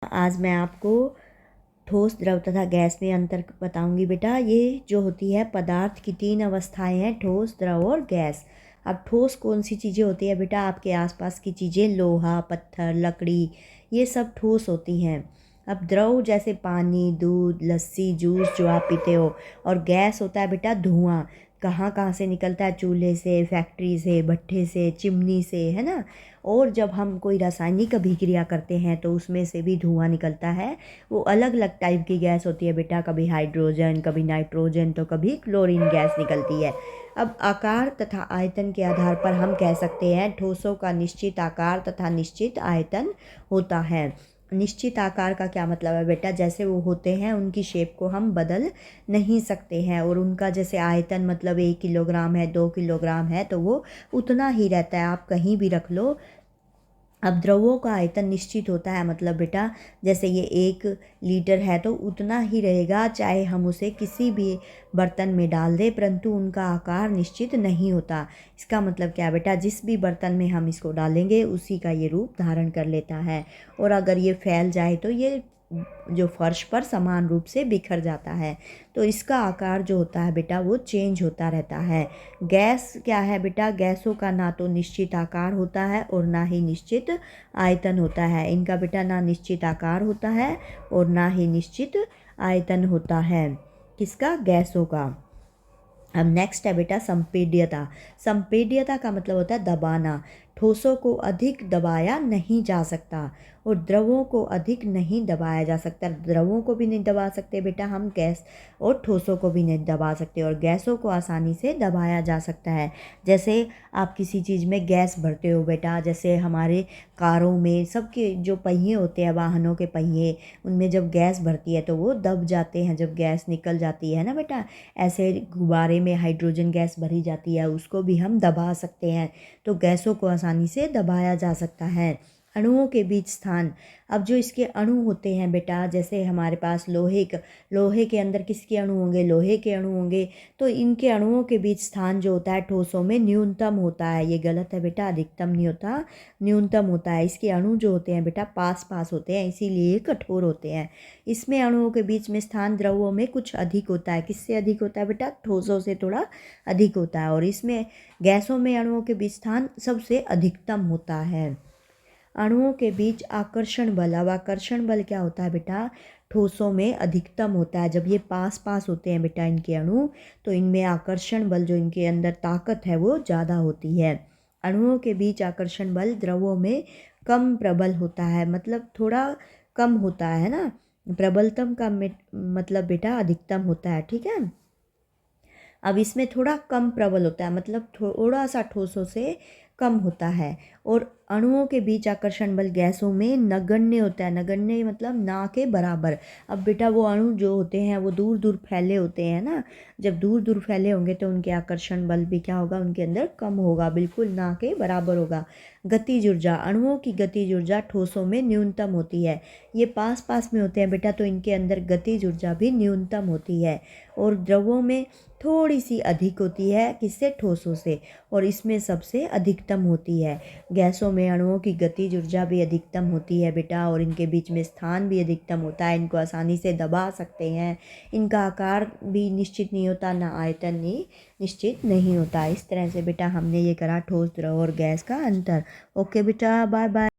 आज मैं आपको ठोस, द्रव तथा गैस में अंतर बताऊंगी बेटा। ये जो होती है पदार्थ की 3 अवस्थाएं हैं, ठोस, द्रव और गैस। अब ठोस कौन सी चीज़ें होती है बेटा? आपके आसपास की चीज़ें, लोहा, पत्थर, लकड़ी, ये सब ठोस होती हैं। अब द्रव जैसे पानी, दूध, लस्सी, जूस जो आप पीते हो। और गैस होता है बेटा धुआं। कहाँ कहाँ से निकलता है? चूल्हे से, फैक्ट्री से, भट्ठे से, चिमनी से, है ना। और जब हम कोई रासायनिक अभिक्रिया करते हैं तो उसमें से भी धुआं निकलता है। वो अलग अलग टाइप की गैस होती है बेटा, कभी हाइड्रोजन, कभी नाइट्रोजन, तो कभी क्लोरीन गैस निकलती है। अब आकार तथा आयतन के आधार पर हम कह सकते हैं ठोसों का निश्चित आकार तथा निश्चित आयतन होता है। निश्चित आकार का क्या मतलब है बेटा? जैसे वो होते हैं उनकी शेप को हम बदल नहीं सकते हैं, और उनका जैसे आयतन मतलब 1 किलोग्राम है, 2 किलोग्राम है, तो वो उतना ही रहता है, आप कहीं भी रख लो। अब द्रवों का आयतन निश्चित होता है, मतलब बेटा जैसे ये 1 लीटर है तो उतना ही रहेगा, चाहे हम उसे किसी भी बर्तन में डाल दें, परंतु उनका आकार निश्चित नहीं होता। इसका मतलब क्या है बेटा? जिस भी बर्तन में हम इसको डालेंगे उसी का ये रूप धारण कर लेता है। और अगर ये फैल जाए तो ये जो फर्श पर समान रूप से बिखर जाता है। तो इसका आकार जो होता है बेटा वो चेंज होता रहता है। गैस क्या है बेटा? गैसों का ना तो निश्चित आकार होता है और ना ही निश्चित आयतन होता है। इनका बेटा ना निश्चित आकार होता है और ना ही निश्चित आयतन होता है। किसका? गैसों का। अब नेक्स्ट है बेटा संपेड्यता। संपेड्यता का मतलब होता है दबाना। ठोसों को अधिक दबाया नहीं जा सकता और द्रवों को अधिक नहीं दबाया जा सकता। द्रवों को भी नहीं दबा सकते बेटा हम, गैस और ठोसों को भी नहीं दबा सकते, और गैसों को आसानी से दबाया जा सकता है। जैसे आप किसी चीज़ में गैस भरते हो बेटा, जैसे हमारे कारों में सबके जो पहिए होते हैं, वाहनों के पहिए, उनमें जब गैस भरती है तो वो दब जाते हैं जब गैस निकल जाती है ना बेटा। ऐसे गुब्बारे में हाइड्रोजन गैस भरी जाती है, उसको भी हम दबा सकते हैं। तो गैसों को आसानी से दबाया जा सकता है। अणुओं के बीच स्थान। अब जो इसके अणु होते हैं बेटा, जैसे हमारे पास लोहे के अंदर किसके अणु होंगे? लोहे के अणु होंगे। तो इनके अणुओं के बीच स्थान जो होता है ठोसों में न्यूनतम होता है। ये गलत है बेटा, अधिकतम नहीं होता, न्यूनतम होता है। इसके अणु जो होते हैं बेटा पास पास होते हैं, इसीलिए कठोर होते हैं। इसमें अणुओं के बीच में स्थान द्रवों में कुछ अधिक होता है। किससे अधिक होता है बेटा? ठोसों से थोड़ा अधिक होता है। और इसमें गैसों में अणुओं के बीच स्थान सबसे अधिकतम होता है। अणुओं के बीच आकर्षण बल। अब आकर्षण बल क्या होता है बेटा? ठोसों में अधिकतम होता है। जब ये पास पास होते हैं बेटा इनके अणु, तो इनमें आकर्षण बल, जो इनके अंदर ताकत है, वो ज़्यादा होती है। अणुओं के बीच आकर्षण बल द्रवों में कम प्रबल होता है, मतलब थोड़ा कम होता है ना। प्रबलतम का मतलब बेटा अधिकतम होता है, ठीक है। अब इसमें थोड़ा कम प्रबल होता है, मतलब थोड़ा सा ठोसों से कम होता है। और अणुओं के बीच आकर्षण बल गैसों में नगण्य होता है। नगण्य मतलब ना के बराबर। अब बेटा वो अणु जो होते हैं वो दूर दूर फैले होते हैं ना। जब दूर दूर फैले होंगे तो उनके आकर्षण बल भी क्या होगा? उनके अंदर कम होगा, बिल्कुल ना के बराबर होगा। गतिज ऊर्जा। अणुओं की गतिज ऊर्जा ठोसों में न्यूनतम होती है। ये पास पास में होते हैं बेटा, तो इनके अंदर गतिज ऊर्जा भी न्यूनतम होती है। और द्रवों में थोड़ी सी अधिक होती है, किससे? ठोसों से। और इसमें सबसे अधिकतम होती है। गैसों में अणुओं की गतिज ऊर्जा भी अधिकतम होती है बेटा, और इनके बीच में स्थान भी अधिकतम होता है। इनको आसानी से दबा सकते हैं। इनका आकार भी निश्चित नहीं होता, ना आयतन ही निश्चित नहीं होता। इस तरह से बेटा हमने ये करा ठोस, द्रव और गैस का अंतर। ओके बेटा, बाय बाय।